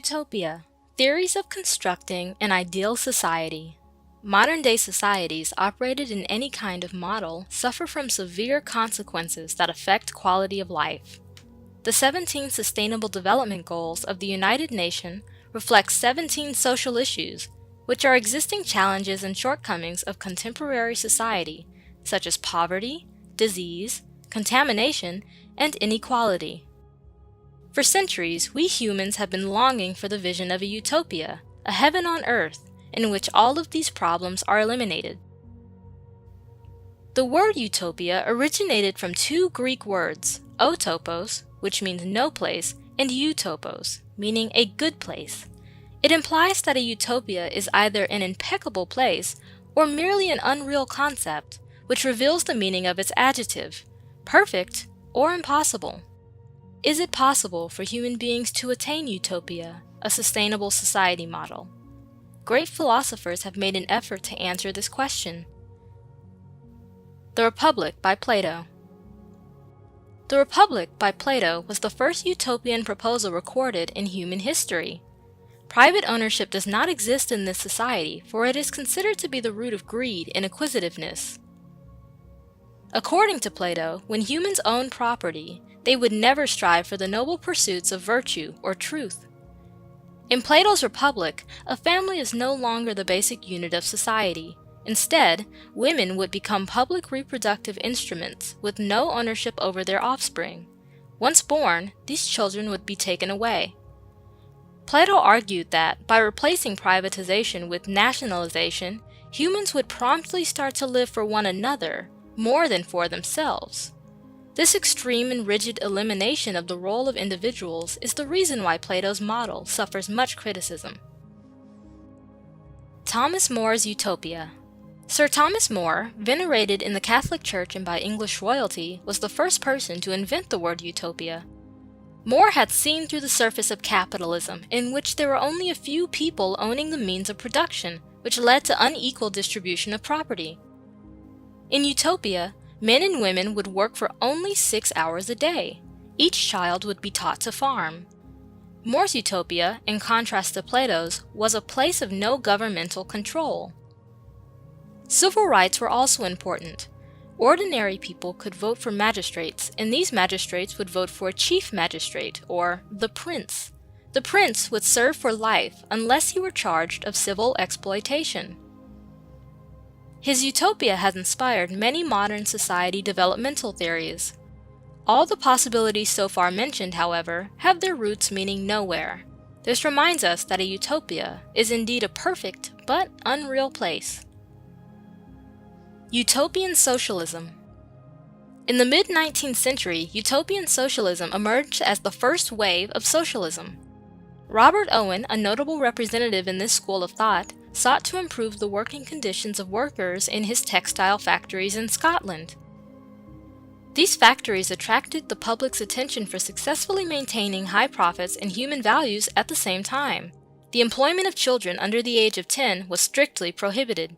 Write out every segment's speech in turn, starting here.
Utopia, theories of constructing an ideal society. Modern-day societies operated in any kind of model suffer from severe consequences that affect quality of life. The 17 Sustainable Development Goals of the United Nations reflect 17 social issues, which are existing challenges and shortcomings of contemporary society, such as poverty, disease, contamination, and inequality. For centuries, we humans have been longing for the vision of a utopia, a heaven on earth, in which all of these problems are eliminated. The word utopia originated from two Greek words, otopos, which means no place, and eutopos, meaning a good place. It implies that a utopia is either an impeccable place or merely an unreal concept, which reveals the meaning of its adjective, perfect or impossible. Is it possible for human beings to attain utopia, a sustainable society model? Great philosophers have made an effort to answer this question. The Republic by Plato. The Republic by Plato was the first utopian proposal recorded in human history. Private ownership does not exist in this society, for it is considered to be the root of greed and acquisitiveness. According to Plato, when humans own property, they would never strive for the noble pursuits of virtue or truth. In Plato's Republic, a family is no longer the basic unit of society. Instead, women would become public reproductive instruments with no ownership over their offspring. Once born, these children would be taken away. Plato argued that, by replacing privatization with nationalization, humans would promptly start to live for one another, more than for themselves. This extreme and rigid elimination of the role of individuals is the reason why Plato's model suffers much criticism. Thomas More's Utopia. Sir Thomas More, venerated in the Catholic Church and by English royalty, was the first person to invent the word utopia. More had seen through the surface of capitalism, in which there were only a few people owning the means of production, which led to unequal distribution of property. In Utopia, men and women would work for only 6 hours a day. Each child would be taught to farm. More's utopia, in contrast to Plato's, was a place of no governmental control. Civil rights were also important. Ordinary people could vote for magistrates, and these magistrates would vote for a chief magistrate, or the prince. The prince would serve for life unless he were charged of civil exploitation. His utopia has inspired many modern society developmental theories. All the possibilities so far mentioned, however, have their roots meaning nowhere. This reminds us that a utopia is indeed a perfect but unreal place. Utopian socialism. In the mid-19th century, utopian socialism emerged as the first wave of socialism. Robert Owen, a notable representative in this school of thought, sought to improve the working conditions of workers in his textile factories in Scotland. These factories attracted the public's attention for successfully maintaining high profits and human values at the same time. The employment of children under the age of 10 was strictly prohibited.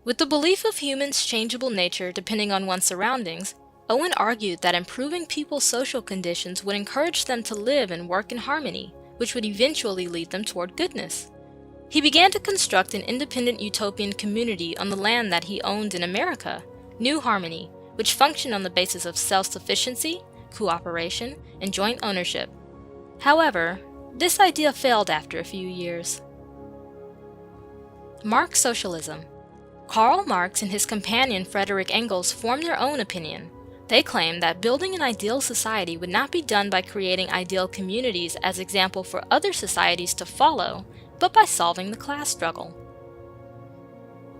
With the belief of humans' changeable nature depending on one's surroundings, Owen argued that improving people's social conditions would encourage them to live and work in harmony, which would eventually lead them toward goodness. He began to construct an independent utopian community on the land that he owned in America, New Harmony, which functioned on the basis of self-sufficiency, cooperation, and joint ownership. However, this idea failed after a few years. Marx Socialism. Karl Marx and his companion Friedrich Engels formed their own opinion. They claimed that building an ideal society would not be done by creating ideal communities as example for other societies to follow, but by solving the class struggle.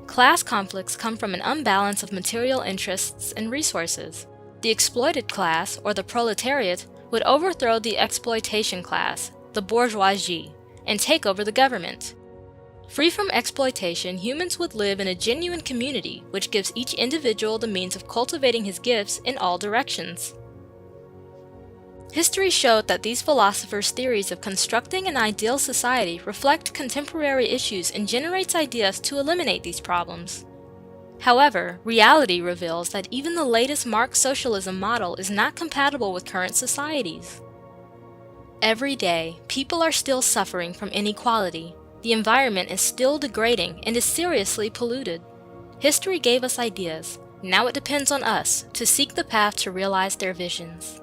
Class conflicts come from an unbalance of material interests and resources. The exploited class, or the proletariat, would overthrow the exploitation class, the bourgeoisie, and take over the government. Free from exploitation, humans would live in a genuine community, which gives each individual the means of cultivating his gifts in all directions. History showed that these philosophers' theories of constructing an ideal society reflect contemporary issues and generates ideas to eliminate these problems. However, reality reveals that even the latest Marx socialism model is not compatible with current societies. Every day, people are still suffering from inequality. The environment is still degrading and is seriously polluted. History gave us ideas. Now it depends on us to seek the path to realize their visions.